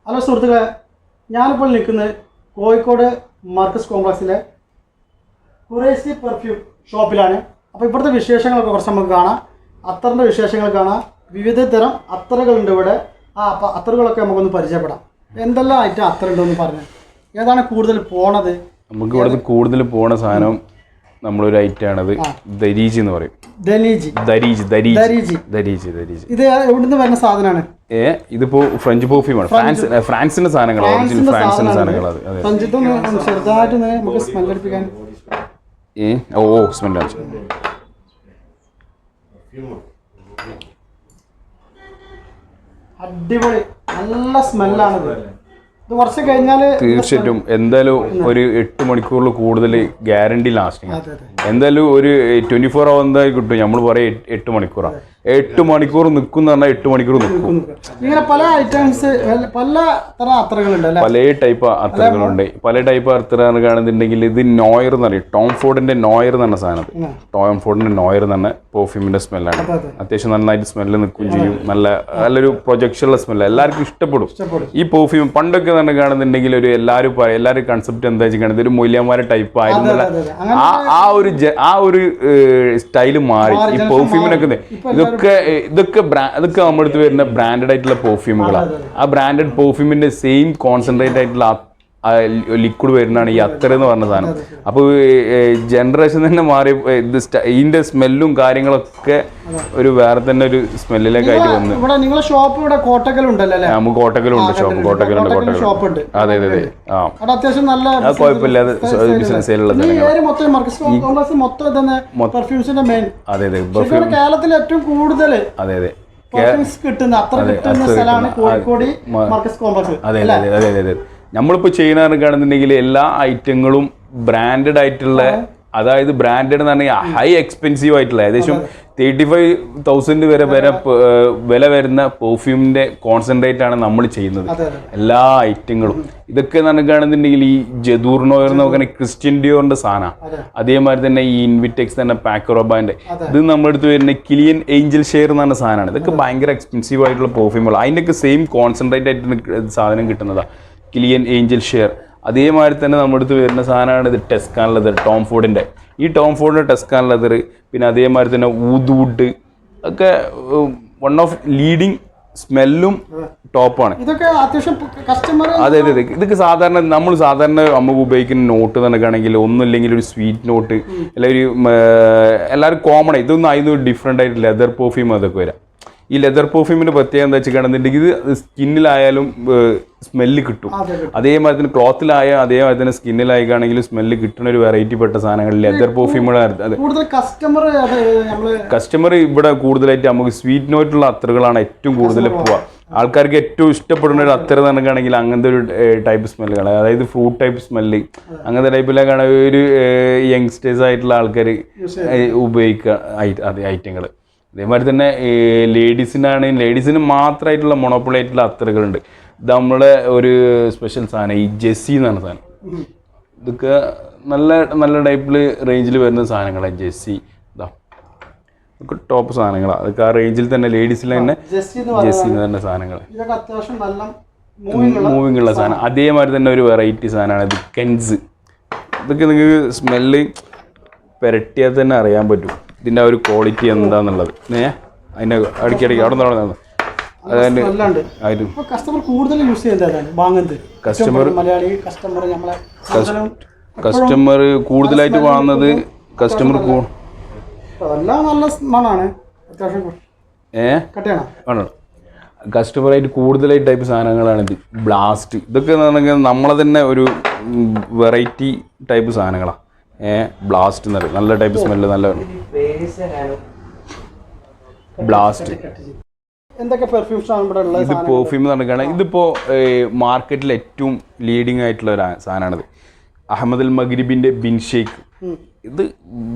Hello സുഹൃത്തുക്കളെ, ഞാനിപ്പോൾ നിൽക്കുന്നത് കോഴിക്കോട് മാർക്കസ് കോംപ്ലക്സിലെ ഖുറൈസി പെർഫ്യൂം ഷോപ്പിലാണ്. അപ്പോൾ ഇവിടുത്തെ വിശേഷങ്ങളൊക്കെ കുറച്ച് നമുക്ക് കാണാം. അത്തറിൻ്റെ വിശേഷങ്ങൾ കാണാം. വിവിധ തരം അത്തറുകളുണ്ട് ഇവിടെ. അപ്പോൾ അത്തറുകളൊക്കെ നമുക്കൊന്ന് പരിചയപ്പെടാം. എന്തെല്ലാം ഐറ്റം അത്തറുണ്ടെന്ന് പറഞ്ഞു. ഏതാണ് കൂടുതൽ പോണത്? നമുക്ക് ഇവിടെ കൂടുതൽ പോണ സാധനം നമ്മളൊരു ഐറ്റമാണത് ദരീജ് എന്ന് പറയും. ദരീജ് ഇത് എവിടുന്ന് വരുന്ന സാധനമാണ്? ഇതിപ്പോ ഫ്രഞ്ച് പെർഫ്യൂമാണ്. ഫ്രാൻസിന്റെ സാധനങ്ങൾ, ഒറിജിനൽ ഫ്രാൻസിന്റെ സാധനങ്ങൾ. ചെറുതായിട്ട് നമുക്ക് സ്മെൽ അടിപ്പിക്കാൻ. സ്മെൽ അടിപൊളി, നല്ല സ്മെല്ലാണത്. ഇത് കുറച്ച് കഴിഞ്ഞാൽ തീർച്ചയായിട്ടും എന്തായാലും ഒരു 8 മണിക്കൂറിൽ കൂടുതൽ ഗ്യാരണ്ടി ലാസ്റ്റിംഗ്. എന്തായാലും ഒരു 24 hour എന്തായാലും കിട്ടും. നമ്മൾ പറയും 8 മണിക്കൂറാണ്. 8 മണിക്കൂർ നിൽക്കും എന്ന് പറഞ്ഞാൽ 8 മണിക്കൂർ നിൽക്കും. ഇങ്ങനെ പല ഐറ്റംസ്, പല തരം അത്തറുകളുണ്ട്, പല ടൈപ്പ് അത്തറുകളുണ്ട്. പല ടൈപ്പ് അത്തറാണ് കാണുന്നുണ്ടെങ്കിൽ ഇത് നോയർ എന്ന് പറയും. ടോം ഫോർഡിന്റെ നോയർ എന്ന് പറഞ്ഞ സാധനം. ടോം ഫോർഡിന്റെ നോയർ എന്ന് പറഞ്ഞ പെർഫ്യൂമിന്റെ സ്മെല്ലാണ്. അത്യാവശ്യം നന്നായിട്ട് സ്മെല്ല് നിൽക്കുകയും ചെയ്യും. നല്ലൊരു പ്രൊജക്ഷനുള്ള സ്മെല്ല് എല്ലാവർക്കും ഇഷ്ടപ്പെടും ഈ പെർഫ്യൂം. പണ്ടൊക്കെ തന്നെ കാണുന്നുണ്ടെങ്കിൽ ഒരു എല്ലാവരും കൺസെപ്റ്റ് എന്താ വെച്ചാൽ ഒരു മൊയ്ലിയന്മാരെ ടൈപ്പ് ആയിരുന്നില്ല. ആ ഒരു സ്റ്റൈല് മാറി. ഈ പെർഫ്യൂമിനൊക്കെ ഇതൊക്കെ നമ്മുടെ അടുത്ത് വരുന്ന ബ്രാൻഡഡ് ആയിട്ടുള്ള പെർഫ്യൂമുകളാണ്. ആ ബ്രാൻഡഡ് പെർഫ്യൂമിന്റെ സെയിം കോൺസെൻട്രേറ്റ് ആയിട്ടുള്ള ലിക്വിഡ് വരുന്നതാണ് ഈ അത്തർ എന്ന് പറഞ്ഞ സാധനം. അപ്പോൾ ജനറേഷൻ തന്നെ മാറി. ഇതിന്റെ സ്മെല്ലും കാര്യങ്ങളൊക്കെ ഒരു വേറെ തന്നെ ഒരു സ്മെല്ലിലേക്കായിട്ട് വന്നു. നിങ്ങളുടെ ഷോപ്പ് ഇവിടെ കോട്ടക്കലുണ്ടല്ലോ? നമുക്ക് കോട്ടക്കലുണ്ട്, കോട്ടക്കലുണ്ട്. അതെ അതെ അതെ. അത്യാവശ്യം നല്ല കുഴപ്പമില്ലാതെ ബിസിനസ് അതെ അതെ. കേരളത്തിൽ ഏറ്റവും കൂടുതൽ അതെ അതെ കിട്ടുന്ന അത്ര കിട്ടുന്ന സ്ഥലമാണ് കോഴിക്കോട് മാർക്കസ് കോംപ്ലക്സ്. അതെ അതെ അതെ അതെ. നമ്മളിപ്പോൾ ചെയ്യുന്നതാണെന്നുണ്ടെങ്കിൽ എല്ലാ ഐറ്റങ്ങളും ബ്രാൻഡഡ് ആയിട്ടുള്ള, അതായത് ബ്രാൻഡഡ് എന്ന് പറഞ്ഞാൽ ഹൈ എക്സ്പെൻസീവ് ആയിട്ടുള്ള ഏകദേശം 35,000 വരെ വില വരുന്ന പെർഫ്യൂമിന്റെ കോൺസെൻട്രേറ്റ് ആണ് നമ്മൾ ചെയ്യുന്നത്. എല്ലാ ഐറ്റങ്ങളും ഇതൊക്കെ കാണുന്നുണ്ടെങ്കിൽ ഈ ജദൂർ നോയർ എന്ന് നോക്കുന്ന ക്രിസ്ത്യൻ ഡിയോറിന്റെ സാധനമാണ്. അതേമാതിരി തന്നെ ഈ ഇൻവിറ്റെക്സ് തന്നെ പാക്കറോബാന്റെ ഇത് നമ്മുടെ അടുത്ത് വരുന്ന കിലിയൻ ഏഞ്ചൽ ഷെയർ എന്ന് പറഞ്ഞ സാധനമാണ്. ഇതൊക്കെ ഭയങ്കര എക്സ്പെൻസീവ് ആയിട്ടുള്ള പെർഫ്യൂമുകൾ. അതിൻ്റെയൊക്കെ സെയിം കോൺസെൻട്രേറ്റ് ആയിട്ട് സാധനം കിട്ടുന്നതാണ് കിലിയൻ ഏഞ്ചൽ ഷെയർ. അതേമാതിരി തന്നെ നമ്മുടെ അടുത്ത് വരുന്ന സാധനമാണ് ഇത് ടെസ്കാൻ ലെതർ, ടോം ഫോർഡിൻ്റെ. ഈ ടോം ഫോർഡിൻ്റെ ടെസ്കാൻ ലെതർ, പിന്നെ അതേമാതിരി തന്നെ ഊദ്വുഡ് ഒക്കെ വൺ ഓഫ് ലീഡിങ് സ്മെല്ലും ടോപ്പാണ്. അതെ അതെ. ഇതൊക്കെ സാധാരണ നമുക്ക് ഉപയോഗിക്കുന്ന നോട്ട് നടക്കുകയാണെങ്കിൽ ഒന്നുമില്ലെങ്കിൽ ഒരു സ്വീറ്റ് നോട്ട്, അല്ലെങ്കിൽ എല്ലാവരും കോമൺ ആയി ഇതൊന്നും അതിന് ഡിഫറെൻ്റ് ആയിട്ട് ലെതർ പെർഫ്യൂം അതൊക്കെ വരാം. ഈ ലെതർ പെർഫ്യൂമിൻ്റെ പ്രത്യേകത എന്താ വെച്ചാൽ കാണുന്നുണ്ടെങ്കിൽ ഇത് സ്കിന്നിലായാലും സ്മെല്ല് കിട്ടും. അതേമാതിരി തന്നെ ക്ലോത്തിലായാലും അതേമാതിരി തന്നെ സ്കിന്നിലായിക്കാണെങ്കിലും സ്മെല്ല് കിട്ടുന്ന ഒരു വെറൈറ്റി പെട്ട സാധനങ്ങൾ ലെതർ പെർഫ്യൂമുകളാണ്. കസ്റ്റമർ ഇവിടെ കൂടുതലായിട്ട് നമുക്ക് സ്വീറ്റ് നോട്ടുള്ള അത്തറുകളാണ് ഏറ്റവും കൂടുതൽ പോവുക. ആൾക്കാർക്ക് ഏറ്റവും ഇഷ്ടപ്പെടുന്ന ഒരു അത്തർ നടക്കുകയാണെങ്കിൽ അങ്ങനത്തെ ഒരു ടൈപ്പ് സ്മെല്ലുകൾ, അതായത് ഫ്രൂട്ട് ടൈപ്പ് സ്മെല്ല്, അങ്ങനത്തെ ടൈപ്പിലേക്കാണ് ഒരു യങ്സ്റ്റേഴ്സ് ആയിട്ടുള്ള ആൾക്കാർ ഉപയോഗിക്കുക ഐറ്റങ്ങൾ. അതേമാതിരി തന്നെ ലേഡീസിന് മാത്രമായിട്ടുള്ള മൊണോപ്പൊളി ആയിട്ടുള്ള അത്തറുകളുണ്ട്. ഇത് നമ്മളെ ഒരു സ്പെഷ്യൽ സാധനം ഈ ജെസ്സി എന്ന് പറഞ്ഞ സാധനം. ഇതൊക്കെ നല്ല ടൈപ്പിൽ റേഞ്ചിൽ വരുന്ന സാധനങ്ങളാണ്. ജെസ്സി ഇതൊക്കെ ടോപ്പ് സാധനങ്ങളാണ്. അതൊക്കെ ആ റേഞ്ചിൽ തന്നെ ലേഡീസിൽ തന്നെ ജെസ്സി എന്ന് പറഞ്ഞ സാധനങ്ങൾ മൂവിങ് ഉള്ള സാധനം. അതേമാതിരി തന്നെ ഒരു വെറൈറ്റി സാധനമാണ് ഇത് കെൻസ്. ഇതൊക്കെ നിങ്ങൾക്ക് സ്മെല്ല് പുരട്ടിയാൽ തന്നെ അറിയാൻ പറ്റും ഇതിൻ്റെ ആ ഒരു ക്വാളിറ്റി എന്താന്നുള്ളത്. അതിൻ്റെ ഇടയ്ക്കിടയ്ക്ക് അവിടെ നിന്ന് കസ്റ്റമർ കൂടുതലായിട്ട് വാങ്ങുന്നത് കസ്റ്റമറായിട്ട് കൂടുതലായിട്ട് ടൈപ്പ് സാധനങ്ങളാണ് ഇത്. ബ്ലാസ്റ്റ് ഇതൊക്കെ നമ്മളെ തന്നെ ഒരു വെറൈറ്റി ടൈപ്പ് സാധനങ്ങളാണ്. ബ്ലാസ്റ്റ് എന്ന് പറയും. നല്ല ടൈപ്പ് സ്മെല്ല്, നല്ല ബ്ലാസ്റ്റ്. ഇത് പെർഫ്യൂം എന്ന് പറഞ്ഞാൽ ഇതിപ്പോൾ മാർക്കറ്റിൽ ഏറ്റവും ലീഡിങ് ആയിട്ടുള്ള ഒരു സാധനമാണിത്. അഹമ്മദ് അൽ മഗ്രിബിന്റെ ബിൻ ഷെയ്ഖ്. ഇത്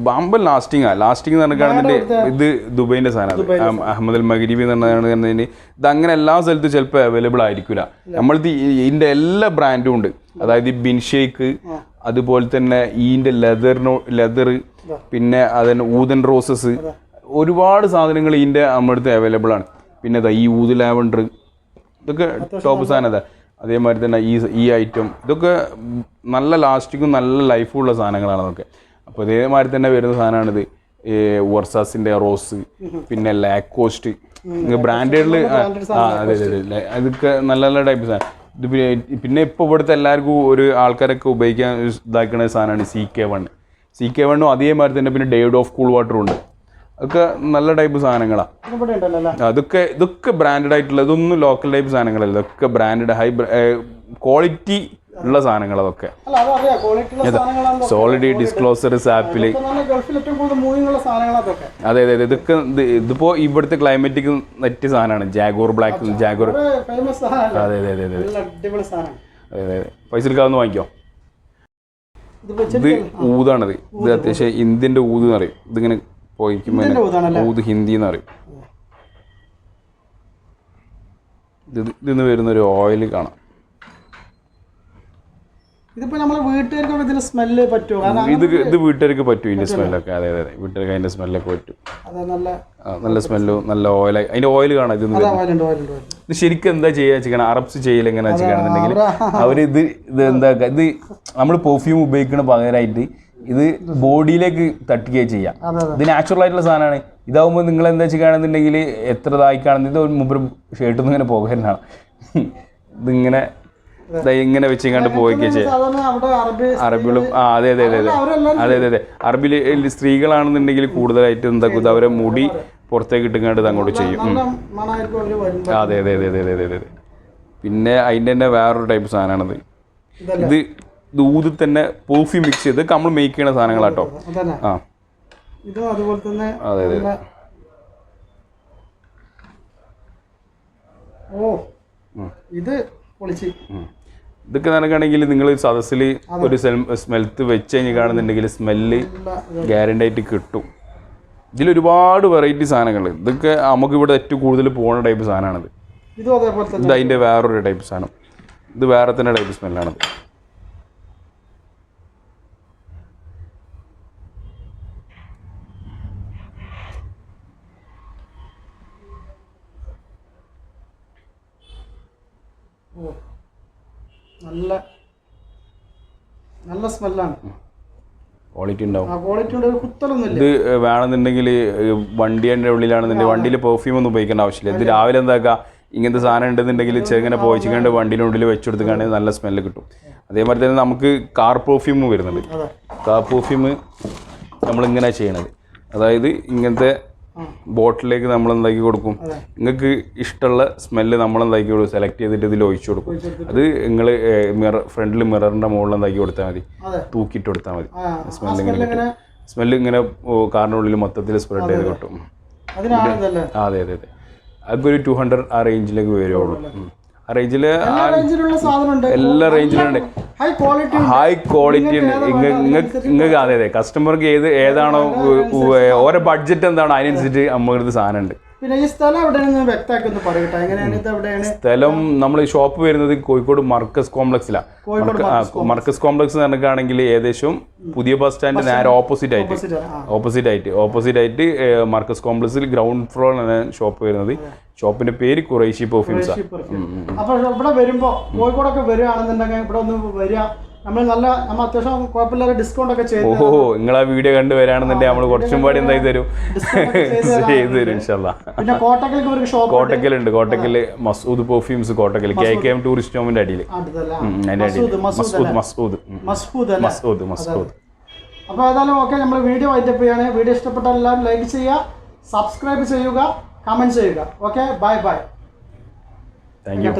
ബമ്പൽ ലാസ്റ്റിംഗ് എന്ന് പറഞ്ഞാൽ ഇത് ദുബൈൻ്റെ സാധനമാണ്. അഹമ്മദ് അൽ മഗ്രിബി എന്ന് പറഞ്ഞാൽ ഇത് അങ്ങനെ എല്ലാ സ്ഥലത്തും ചിലപ്പോൾ അവൈലബിൾ ആയിരിക്കില്ല. നമ്മളിത് ഇതിൻ്റെ എല്ലാ ബ്രാൻഡും ഉണ്ട്. അതായത് ഈ ബിൻ ഷെയ്ഖ്, അതുപോലെ തന്നെ ഈൻ്റെ ലെതർ, പിന്നെ അതിന് ഊതൻ റോസസ്, ഒരുപാട് സാധനങ്ങൾ ഇതിൻ്റെ നമ്മുടെ അടുത്ത് അവൈലബിൾ ആണ്. പിന്നെ ഈ ഊത് ലാവൻഡർ, ഇതൊക്കെ ടോപ്പ് സാധനം. അതേമാതിരി തന്നെ ഈ ഐറ്റം ഇതൊക്കെ നല്ല ലാസ്റ്റിക്കും നല്ല ലൈഫുള്ള സാധനങ്ങളാണ് അതൊക്കെ. അപ്പോൾ ഇതേമാതിരി തന്നെ വരുന്ന സാധനമാണിത്. വർസാസിൻ്റെ റോസ്, പിന്നെ ലാക്കോസ്റ്റ്, ബ്രാൻഡഡിൽ അതെ അതൊക്കെ നല്ല നല്ല ടൈപ്പ് സാധനം. ഇത് പിന്നെ ഇപ്പോൾ ഇവിടുത്തെ എല്ലാവർക്കും ഒരു ആൾക്കാരൊക്കെ ഉപയോഗിക്കാൻ ഇതാക്കുന്ന സാധനമാണ് CK1 അതേമാതിരി തന്നെ പിന്നെ ഡേവിഡ് ഓഫ് കൂൾ വാട്ടറും ഉണ്ട്. അതൊക്കെ നല്ല ടൈപ്പ് സാധനങ്ങളാണ്. ഇതൊക്കെ ബ്രാൻഡഡ് ആയിട്ടുള്ള, ഇതൊന്നും ലോക്കൽ ടൈപ്പ് സാധനങ്ങളല്ല, ഇതൊക്കെ ബ്രാൻഡഡ് ഹൈ ക്വാളിറ്റി ഉള്ള സാധനങ്ങൾ. അതൊക്കെ സോളിഡ് ഡിസ്ക്ലോസർ സാപ്പില്. അതെ അതെ ഇതൊക്കെ ഇതിപ്പോ ഇവിടുത്തെ ക്ലൈമറ്റിക്ക് നെറ്റ് സാധനമാണ്. Jaguar black, Jaguar. അതെ അതെ അതെ അതെ അതെ അതെ പൈസ എടുക്കാവുന്ന വാങ്ങിക്കോ. ഇത് ഊതാണത്. ഇത് അത്യാവശ്യം ഇന്ത്യൻ്റെ ഊത് എന്ന് പറയും. ഇതിങ്ങനെ പോയിക്കുമ്പോൾ ഊത് ഹിന്ദി എന്ന് പറയും. ഇതിന്ന് വരുന്നൊരു ഓയിൽ കാണാം. ഇതിപ്പോ നമ്മളെ വീട്ടുകാർക്കൊക്കെ ഇതിന്റെ സ്മെല്ല് പറ്റുമോ? ഇത് വീട്ടുകാർക്ക് പറ്റും ഇതിന്റെ സ്മെല്ലൊക്കെ. അതെ അതെ വീട്ടുകാർക്ക് അതിന്റെ സ്മെല്ലൊക്കെ പറ്റും. നല്ല സ്മെല്ലും നല്ല ഓയിലായി. അതിന്റെ ഓയിൽ കാണാം. ഇത് ശരിക്കും എന്താ ചെയ്യുക വെച്ചിരിക്കണം, അറബ്സ് ചെയ്യൽ എങ്ങനെയാ വെച്ചിട്ടുണ്ടെങ്കിൽ അവര് ഇത് എന്താ ഇത് നമ്മൾ പെർഫ്യൂം ഉപയോഗിക്കുന്ന പകരമായിട്ട് ഇത് ബോഡിയിലേക്ക് തട്ടുകയും ചെയ്യാം. ഇത് നാച്ചുറൽ ആയിട്ടുള്ള സാധനമാണ്. ഇതാവുമ്പോൾ നിങ്ങൾ എന്താ ചെയ്യുകയാണെന്നുണ്ടെങ്കിൽ എത്ര ഇതായിക്കാണെന്ന് ഇത് മുമ്പ് ഷർട്ടിൽ നിന്ന് ഇങ്ങനെ പോകാനാണ്. ഇതിങ്ങനെ ഇങ്ങനെ വെച്ചിങ്ങാണ്ട് പോയിക്കേ ചെയ്യാം. അറബികളും അതെ അതെ അതെ അതെ അതെ അതെ അതെ അറബിൽ സ്ത്രീകളാണെന്നുണ്ടെങ്കിൽ കൂടുതലായിട്ട് എന്താക്കും അവരെ മുടി പുറത്തേക്ക് ഇട്ടുങ്ങാണ്ട് ഇത് അങ്ങോട്ട് ചെയ്യും. അതെ അതെ അതെ അതെ അതെ അതെ പിന്നെ അതിൻ്റെ തന്നെ വേറൊരു ടൈപ്പ് സാധനമാണത്. ഇത് ഊതിൽ തന്നെ പെർഫ്യൂം മിക്സ് ചെയ്ത് നമ്മൾ മേക്ക് ചെയ്യുന്ന സാധനങ്ങളാട്ടോ. ആ അതെ അതെ ഇതൊക്കെ നടക്കുകയാണെങ്കിൽ നിങ്ങൾ സദസ്സിൽ ഒരു സ്മെൽത്ത് വെച്ച് കഴിഞ്ഞ് കാണുന്നുണ്ടെങ്കിൽ സ്മെല്ല് ഗ്യാരണ്ടി ആയിട്ട് കിട്ടും. ഇതിലൊരുപാട് വെറൈറ്റി സാധനങ്ങൾ. ഇതൊക്കെ നമുക്കിവിടെ ഏറ്റവും കൂടുതൽ പോകുന്ന ടൈപ്പ് സാധനമാണിത്. ഇത് അതിൻ്റെ വേറൊരു ടൈപ്പ് സാധനം. ഇത് വേറെ തന്നെ ടൈപ്പ് സ്മെല്ലാണത്. നല്ല നല്ല സ്മെല്ലാണ്. ക്വാളിറ്റി ഉണ്ടാവും. ഇത് വേണമെന്നുണ്ടെങ്കിൽ വണ്ടിയുടെ ഉള്ളിലാണെന്നുണ്ടെങ്കിൽ വണ്ടിയിൽ പെർഫ്യൂം ഒന്നും ഉപയോഗിക്കേണ്ട ആവശ്യമില്ല. ഇത് രാവിലെ എന്താക്കുക ഇങ്ങനത്തെ സാധനം ഉണ്ടെന്നുണ്ടെങ്കിൽ ചെറുങ്ങനെ പോയിച്ചിങ്ങാണ്ട് വണ്ടിയുടെ ഉള്ളിൽ വെച്ചെടുത്തുകൊണ്ട് നല്ല സ്മെല്ല് കിട്ടും. അതേമാതിരി തന്നെ നമുക്ക് കാർ പെർഫ്യൂം വരുന്നുണ്ട്. കാർ പെർഫ്യൂം നമ്മളിങ്ങനെ ചെയ്യണത്, അതായത് ഇങ്ങനത്തെ ബോട്ടിലേക്ക് നമ്മൾ എന്താക്കി കൊടുക്കും. നിങ്ങൾക്ക് ഇഷ്ടമുള്ള സ്മെല്ല് നമ്മളെന്താക്കി കൊടുക്കും, സെലക്ട് ചെയ്തിട്ട് ഇതിൽ ഒഴിച്ചു കൊടുക്കും. അത് നിങ്ങൾ ഫ്രണ്ടിൽ മിററിൻ്റെ മുകളിൽ എന്താക്കി കൊടുത്താൽ മതി, തൂക്കിയിട്ട് കൊടുത്താൽ മതി. സ്മെല്ല് ഇങ്ങനെ കാറിൻ്റെ ഉള്ളിൽ മൊത്തത്തിൽ സ്പ്രെഡ് ചെയ്ത് കിട്ടും. അതെ അതെ അതെ അതൊക്കെ ഒരു 200 ആ റേഞ്ചിലേക്ക് വരുള്ളൂ. ആ റേഞ്ചിൽ എല്ലാ റേഞ്ചിലുണ്ട്. ഹൈ ക്വാളിറ്റി ഉണ്ട് നിങ്ങൾക്ക്. അതെ അതെ കസ്റ്റമർക്ക് ഏതാണോ ഓരോ ബഡ്ജറ്റ് എന്താണോ അതിനനുസരിച്ച് നമ്മൾക്ക് സാധനം ഉണ്ട്. പിന്നെ ഈ സ്ഥലം എവിടെയാണെന്ന് വ്യക്തമാക്കി ഒന്ന് പറയട്ടെ. എങ്ങനെയാണ് ഇത് എവിടെയാണ് സ്ഥലം? നമ്മൾ ഷോപ്പ് വരുന്നത് കോഴിക്കോട് മർക്കസ് കോംപ്ലക്സിലാണ്. മർക്കസ് കോംപ്ലക്സ് എന്ന് പറഞ്ഞിട്ടാണെങ്കിൽ ഏകദേശം പുതിയ ബസ് സ്റ്റാൻഡ് നേരെ ഓപ്പോസിറ്റ് ആയിട്ട് മർക്കസ് കോംപ്ലക്സിൽ ഗ്രൗണ്ട് ഫ്ലോറിലാണ് ഷോപ്പ് വരുന്നത്. ഷോപ്പിന്റെ പേര് ഖുറൈശി പെർഫ്യൂംസ്. അപ്പൊ ഇവിടെ വരുമ്പോ കോഴിക്കോടൊക്കെ വരികയാണെന്നുണ്ടെങ്കിൽ ഇവിടെ ഒന്ന് വരിക. നമ്മൾ അത്യാവശ്യം കുഴപ്പമില്ലാതെ ഡിസ്കൗണ്ട് ഒക്കെ ചെയ്തു. ഓഹോ നിങ്ങൾ ആ വീഡിയോ കണ്ടു വരാണെന്നുണ്ടെങ്കിൽ നമ്മൾ കുറച്ചും പാടി എന്തായി തരും, ചെയ്തു തരും ഇൻഷാല്ലാ. പിന്നെ കോട്ടക്കലുണ്ട്. Kottakkal Masood perfumes, Kottakkal KKM tourist ഹോമിന്റെ അടിയിൽ. മസൂദ്. അപ്പോൾ ഏതായാലും ഓക്കെ, നമ്മൾ വീഡിയോ വൈൻഡപ്പ് ചെയ്യാണ്. വീഡിയോ ഇഷ്ടപ്പെട്ടാൽ എല്ലാവരും ലൈക്ക് ചെയ്യുക, സബ്സ്ക്രൈബ് ചെയ്യുക, കമന്റ് ചെയ്യുക. Okay, bye bye. Thank you.